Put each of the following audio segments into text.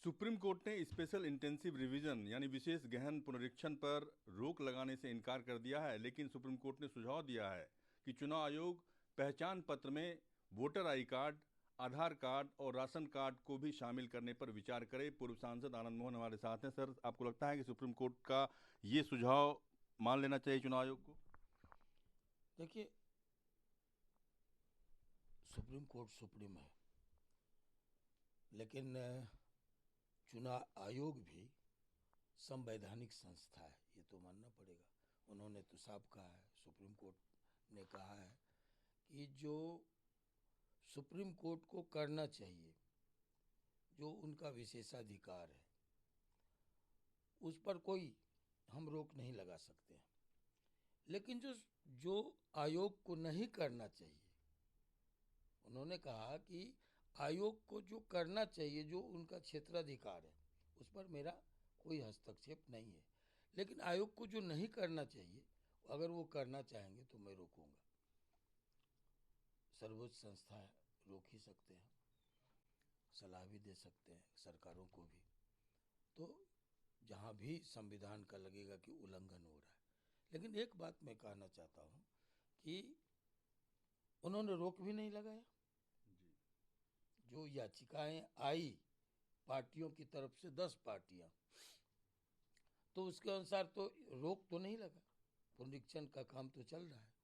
Supreme court ने special intensive revision यानी विशेष गहन पुनरीक्षण पर रोक लगाने से इनकार कर दिया है, लेकिन सुप्रीम कोर्ट ने सुझाव दिया है कि चुनाव आयोग पहचान पत्र में voter I card, Aadhaar card और राशन कार्ड को भी शामिल करने पर विचार करे। पूर्व सांसद आनंद मोहन हमारे साथ हैं। सर, आपको लगता है कि सुप्रीम कोर्ट का ये सुझाव मान लेना चाहिए चुनाव आयोग को? देखिए, सुप्रीम कोर्ट सुप्रीम है, लेकिन चुनाव आयोग भी संवैधानिक संस्था है, ये तो मानना पड़ेगा। उन्होंने तो साफ कहा है, सुप्रीम कोर्ट ने कहा है कि जो सुप्रीम कोर्ट को करना चाहिए, जो उनका विशेषाधिकार है, उस पर कोई हम रोक नहीं लगा सकते हैं। लेकिन जो जो आयोग को नहीं करना चाहिए, उन्होंने कहा कि आयोग को जो करना चाहिए, जो उनका क्षेत्राधिकार है, उस पर मेरा कोई हस्तक्षेप नहीं है। लेकिन आयोग को जो नहीं करना चाहिए, अगर वो करना चाहेंगे तो मैं रोकूंगा। सर्वोच्च संस्था है, रोक ही सकते हैं, सलाह भी दे सकते हैं सरकारों को भी। तो जहाँ भी संविधान का लगेगा कि उल्लंघन हो रहा है। लेकिन एक बात मैं कहना चाहता हूँ कि उन्होंने रोक भी नहीं लगाया। जो याचिकाएं आई पार्टियों की तरफ से 10 पार्टियां, तो उसके अनुसार तो रोक तो नहीं लगा, पुनरीक्षण का काम तो चल रहा है।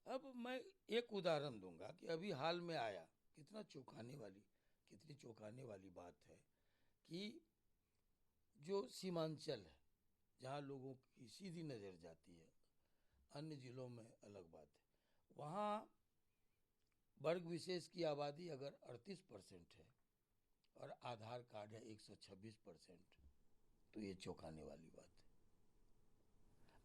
अब मैं एक उदाहरण दूंगा कि अभी हाल में आया, कितनी चौंकाने वाली बात है कि जो सीमांचल है, जहाँ लोगों की सीधी नज़र जाती है, अन्य जिलों में अलग बात है, वहाँ वर्ग विशेष की आबादी अगर 38% है और आधार कार्ड है 126%, तो ये चौंकाने वाली बात है।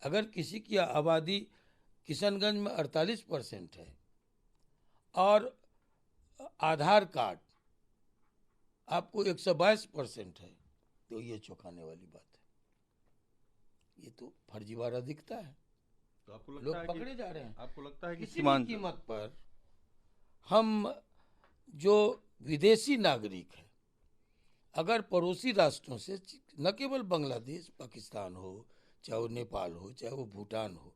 अगर किसी की आबादी किशनगंज में 48% है और आधार कार्ड आपको 122% है, तो ये चौंकाने वाली बात है। ये तो फर्जीवाड़ा दिखता है। तो आपको लगता लोग है पकड़े जा रहे हैं। आपको लगता है कि किसी भी कीमत पर हम जो विदेशी नागरिक है, अगर पड़ोसी राष्ट्रों से, न केवल बांग्लादेश, पाकिस्तान हो, चाहे वो नेपाल हो, चाहे वो भूटान हो,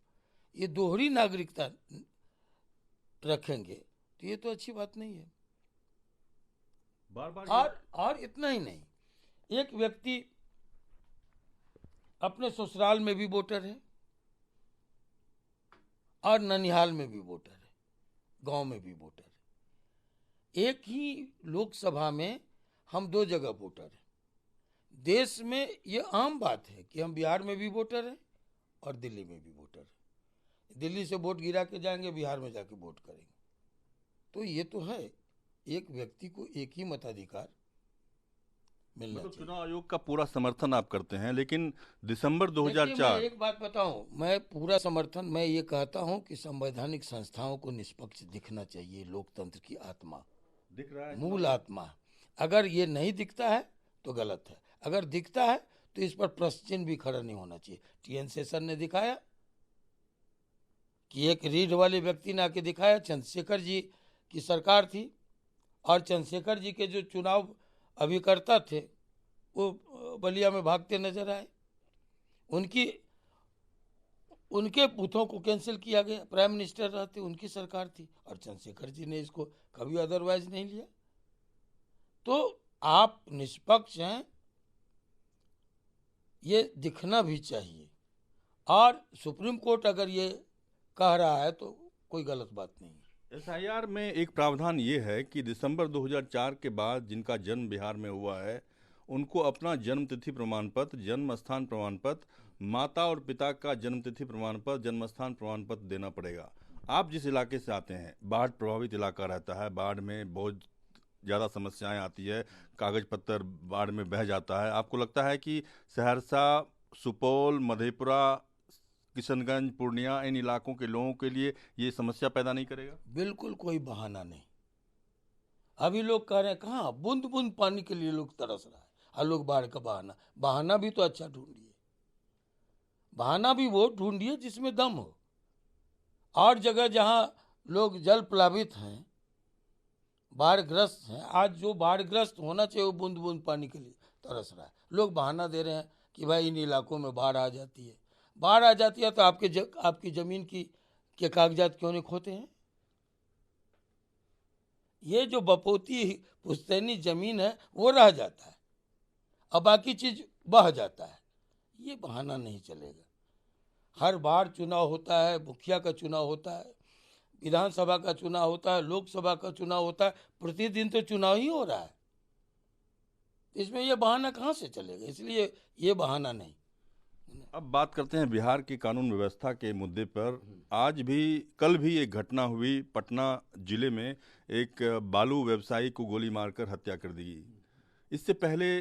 ये दोहरी नागरिकता रखेंगे तो ये तो अच्छी बात नहीं है। बार बार और इतना ही नहीं, एक व्यक्ति अपने ससुराल में भी वोटर है और ननिहाल में भी वोटर है, गांव में भी वोटर है। एक ही लोकसभा में हम 2 जगह वोटर हैं। देश में ये आम बात है कि हम बिहार में भी वोटर हैं और दिल्ली में भी वोटर हैं। दिल्ली से वोट गिरा के जाएंगे, बिहार में जाके वोट करेंगे। तो ये तो है, एक व्यक्ति को एक ही मताधिकार मिलना चाहिए। चुनाव आयोग का पूरा समर्थन आप करते हैं, लेकिन दिसंबर 2004 मैं एक बात बताऊं, मैं पूरा समर्थन, मैं ये कहता हूं कि संवैधानिक संस्थाओं को निष्पक्ष दिखना चाहिए। लोकतंत्र की आत्मा दिख रहा है, मूल आत्मा। अगर ये नहीं दिखता है तो गलत है, अगर दिखता है तो इस पर प्रश्न चिन्ह भी खड़ा नहीं होना चाहिए। टीएन शेषन ने दिखाया कि एक रीढ़ वाले व्यक्ति ने आके दिखाया, चंद्रशेखर जी की सरकार थी और चंद्रशेखर जी के जो चुनाव अभिकर्ता थे वो बलिया में भागते नजर आए। उनके बूथों को कैंसिल किया गया। प्राइम मिनिस्टर रहते, उनकी सरकार थी और चंद्रशेखर जी ने इसको कभी अदरवाइज नहीं लिया। तो आप निष्पक्ष हैं, ये दिखना भी चाहिए। और सुप्रीम कोर्ट अगर ये कह रहा है तो कोई गलत बात नहीं है। एसआईआर में एक प्रावधान ये है कि दिसंबर 2004 के बाद जिनका जन्म बिहार में हुआ है, उनको अपना जन्म तिथि प्रमाण पत्र, जन्म स्थान प्रमाण पत्र, माता और पिता का जन्म तिथि प्रमाण पत्र, जन्म स्थान प्रमाण पत्र देना पड़ेगा। आप जिस इलाके से आते हैं, बाढ़ प्रभावित इलाका रहता है, बाढ़ में बहुत ज़्यादा समस्याएं आती है, कागज पत्तर बाढ़ में बह जाता है। आपको लगता है कि सहरसा, सुपौल, मधेपुरा, किशनगंज, पूर्णिया, इन इलाकों के लोगों के लिए ये समस्या पैदा नहीं करेगा? बिल्कुल कोई बहाना नहीं। अभी लोग कह रहे हैं कहाँ, बूंद बूंद पानी के लिए लोग तरस रहा है, और लोग बाढ़ का बहाना भी तो अच्छा ढूंढिए। बहाना भी वो ढूंढिए जिसमें दम हो। और जगह जहाँ लोग जल प्लावित हैं, बाढ़ग्रस्त हैं, आज जो बाढ़ग्रस्त होना चाहिए वो बूंद बूंद पानी के लिए तरस रहा है। लोग बहाना दे रहे हैं कि भाई इन इलाकों में बाढ़ आ जाती है। बाढ़ आ जाती है तो आपकी ज़मीन के कागजात क्यों नहीं खोते हैं? ये जो बपोती पुश्तैनी ज़मीन है वो रह जाता है और बाकी चीज़ बह जाता है। ये बहाना नहीं चलेगा। हर बार चुनाव होता है, मुखिया का चुनाव होता है, विधानसभा का चुनाव होता है, लोकसभा का चुनाव होता है, प्रतिदिन तो चुनाव ही हो रहा है। इसमें ये बहाना कहाँ से चलेगा? इसलिए ये बहाना नहीं। अब बात करते हैं बिहार की कानून व्यवस्था के मुद्दे पर। आज भी, कल भी एक घटना हुई पटना जिले में, एक बालू व्यवसायी को गोली मारकर हत्या कर दी गई। इससे पहले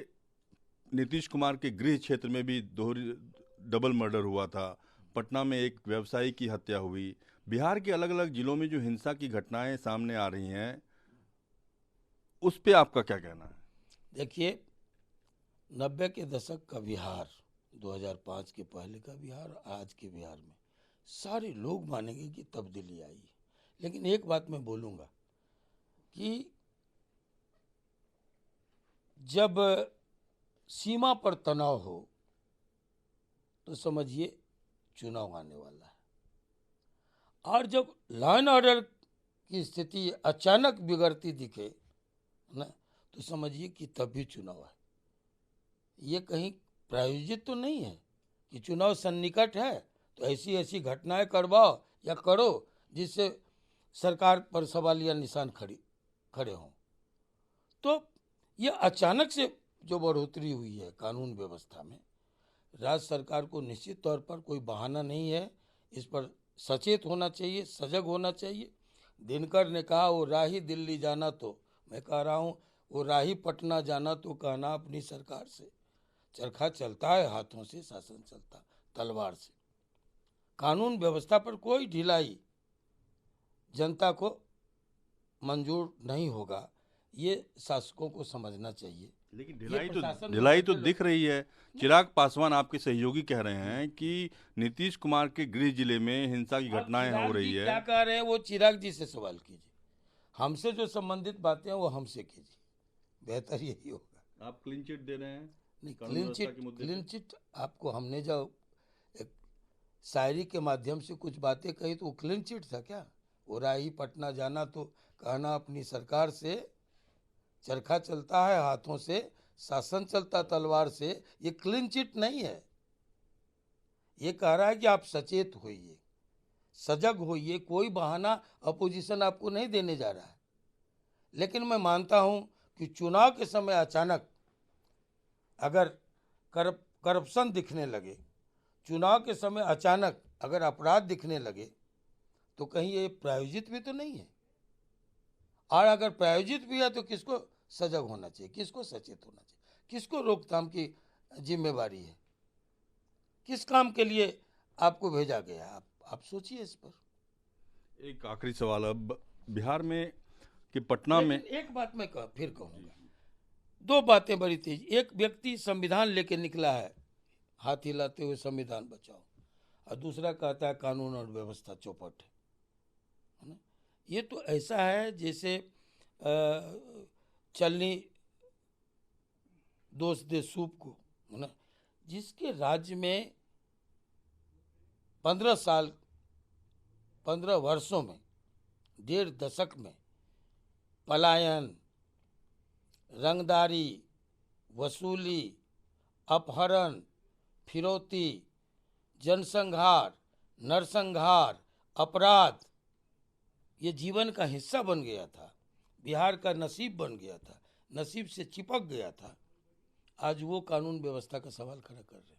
नीतीश कुमार के गृह क्षेत्र में भी डबल मर्डर हुआ था। पटना में एक व्यवसायी की हत्या हुई। बिहार के अलग अलग जिलों में जो हिंसा की घटनाएं सामने आ रही हैं, उस पे आपका क्या कहना है? देखिए, 90 के दशक का बिहार, 2005 के पहले का बिहार, आज के बिहार में सारे लोग मानेंगे कि तब्दीली आई है। लेकिन एक बात मैं बोलूँगा कि जब सीमा पर तनाव हो तो समझिए चुनाव आने वाला है, और जब लॉ एंड ऑर्डर की स्थिति अचानक बिगड़ती दिखे ना, तो समझिए कि तब भी चुनाव है। ये कहीं प्रायोजित तो नहीं है कि चुनाव सन्निकट है तो ऐसी ऐसी घटनाएं करवाओ या करो जिससे सरकार पर सवालिया निशान खड़े हों। तो ये अचानक से जो बढ़ोतरी हुई है कानून व्यवस्था में, राज्य सरकार को निश्चित तौर पर कोई बहाना नहीं है, इस पर सचेत होना चाहिए, सजग होना चाहिए। दिनकर ने कहा वो राही दिल्ली जाना, तो मैं कह रहा हूँ वो राही पटना जाना तो कहना अपनी सरकार से। चरखा चलता है हाथों से, शासन चलता तलवार से। कानून व्यवस्था पर कोई ढिलाई जनता को मंजूर नहीं होगा, ये शासकों को समझना चाहिए। लेकिन ढिलाई तो दिख रही है। चिराग पासवान आपके सहयोगी कह रहे हैं कि नीतीश कुमार के गृह जिले में हिंसा की घटनाएं हो रही है। क्या कह रहे हैं वो चिराग जी से सवाल कीजिए। हमसे जो संबंधित बातें हैं वो हमसे कीजिए, बेहतर यही होगा। आप क्लीन चिट दे रहे हैं? नहीं, क्लीन चिट आपको हमने जो एक शायरी के माध्यम से कुछ बातें कही तो वो क्लीन चिट था क्या? वो राही पटना जाना तो कहना अपनी सरकार से, चरखा चलता है हाथों से, शासन चलता तलवार से, ये क्लीन चिट नहीं है। ये कह रहा है कि आप सचेत होइए, सजग होइए। कोई बहाना अपोजिशन आपको नहीं देने जा रहा है। लेकिन मैं मानता हूं कि चुनाव के समय अचानक अगर करप्शन दिखने लगे, चुनाव के समय अचानक अगर अपराध दिखने लगे, तो कहीं ये प्रायोजित भी तो नहीं है। और अगर प्रायोजित भी है तो किसको सजग होना चाहिए, किसको सचेत होना चाहिए, किसको रोकथाम की जिम्मेवारी है, किस काम के लिए आपको भेजा गया? आप सोचिए इस पर। एक आखिरी सवाल, अब बिहार में कि पटना में एक बात मैं फिर कहूँगा, दो बातें बड़ी तेज। एक व्यक्ति संविधान लेके निकला है हाथ हिलाते हुए, संविधान बचाओ, और दूसरा कहता है कानून और व्यवस्था चौपट है ना। ये तो ऐसा है जैसे चलनी दोष दे सूप को, है ना। जिसके राज्य में 15 वर्षों में, 1.5 दशक में पलायन, रंगदारी, वसूली, अपहरण, फिरौती, जनसंहार, नरसंहार, अपराध, ये जीवन का हिस्सा बन गया था, बिहार का नसीब बन गया था, नसीब से चिपक गया था। आज वो कानून व्यवस्था का सवाल खड़ा कर रहे।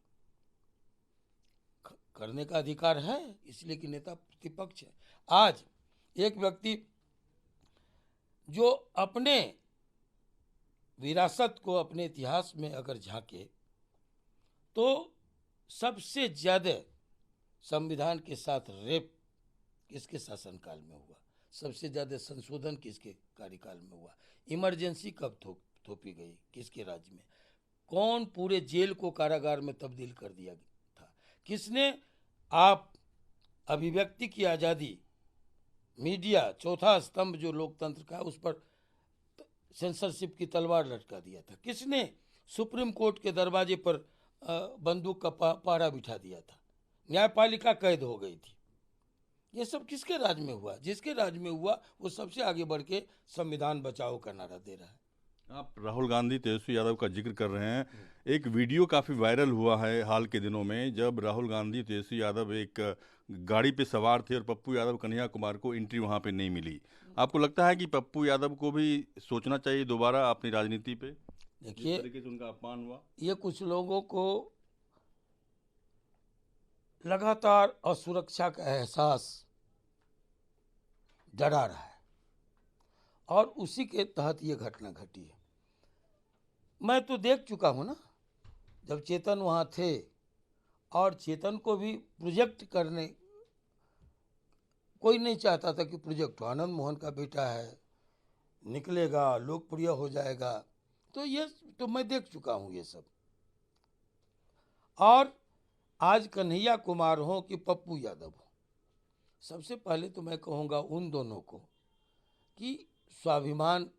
करने का अधिकार है, इसलिए कि नेता प्रतिपक्ष है। आज एक व्यक्ति जो अपने विरासत को, अपने इतिहास में अगर झांके, तो सबसे ज्यादा संविधान के साथ रेप किसके शासनकाल में हुआ? सबसे ज्यादा संशोधन किसके कार्यकाल में हुआ? इमरजेंसी कब थोपी गई? किसके राज्य में? कौन पूरे जेल को कारागार में तब्दील कर दिया था? किसने? आप अभिव्यक्ति की आज़ादी, मीडिया, चौथा स्तंभ जो लोकतंत्र का, उस पर सेंसरशिप की तलवार लटका दिया था? किसने सुप्रीम कोर्ट के दरवाजे पर बंदूक का पहरा बिठा दिया था? न्यायपालिका कैद हो गई थी। ये सब किसके राज में हुआ? जिसके राज में हुआ वो सबसे आगे बढ़ के संविधान बचाओ का नारा दे रहा है। आप राहुल गांधी तेजस्वी यादव का जिक्र कर रहे हैं। एक वीडियो काफ़ी वायरल हुआ है हाल के दिनों में, जब राहुल गांधी तेजस्वी यादव एक गाड़ी पे सवार थे और पप्पू यादव कन्हैया कुमार को एंट्री वहां पे नहीं मिली। आपको लगता है कि पप्पू यादव को भी सोचना चाहिए दोबारा अपनी राजनीति पे, जिस देखिए, तरीके से उनका अपमान हुआ? ये कुछ लोगों को लगातार असुरक्षा का एहसास डरा रहा है और उसी के तहत ये घटना घटी है। मैं तो देख चुका हूं ना, जब चेतन वहां थे और चेतन को भी प्रोजेक्ट करने, कोई नहीं चाहता था कि प्रोजेक्ट हो, आनंद मोहन का बेटा है, निकलेगा, लोकप्रिय हो जाएगा, तो ये तो मैं देख चुका हूं ये सब। और आज कन्हैया कुमार हो कि पप्पू यादव हो, सबसे पहले तो मैं कहूँगा उन दोनों को कि स्वाभिमान,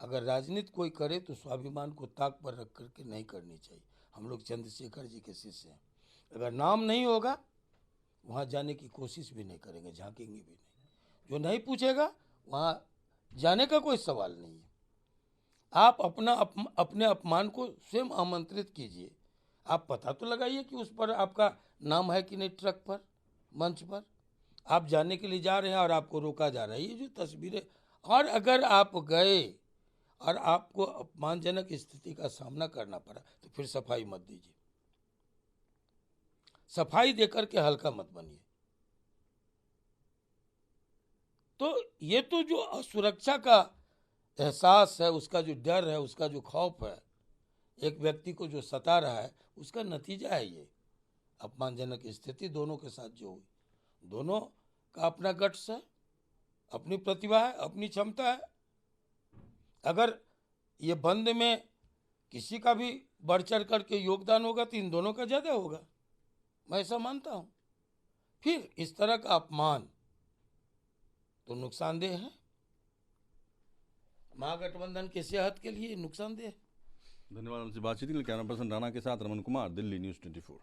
अगर राजनीति कोई करे तो स्वाभिमान को ताक पर रख करके नहीं करनी चाहिए। हम लोग चंद्रशेखर जी के शिष्य हैं। अगर नाम नहीं होगा वहाँ जाने की कोशिश भी नहीं करेंगे, झांकेंगे भी नहीं। जो नहीं पूछेगा वहाँ जाने का कोई सवाल नहीं है। आप अपने अपमान को स्वयं आमंत्रित कीजिए। आप पता तो लगाइए कि उस पर आपका नाम है कि नहीं, ट्रक पर, मंच पर। आप जाने के लिए जा रहे हैं और आपको रोका जा रहा है। ये जो तस्वीरें, और अगर आप गए और आपको अपमानजनक स्थिति का सामना करना पड़ा तो फिर सफाई मत दीजिए। सफाई देकर के हल्का मत बनिए। तो ये तो जो असुरक्षा का एहसास है, उसका जो डर है, उसका जो खौफ है, एक व्यक्ति को जो सता रहा है, उसका नतीजा है ये अपमानजनक स्थिति दोनों के साथ जो हुई। दोनों का अपना गट्स है, अपनी प्रतिभा है, अपनी क्षमता है। अगर ये बंद में किसी का भी बढ़ चढ़ करके योगदान होगा तो इन दोनों का ज़्यादा होगा, मैं ऐसा मानता हूँ। फिर इस तरह का अपमान तो नुकसानदेह है, महागठबंधन की सेहत के लिए नुकसानदेह है। धन्यवाद। हमसे बातचीत के लिए कैमरा पर्सन राणा के साथ रमन कुमार, दिल्ली न्यूज़ 24।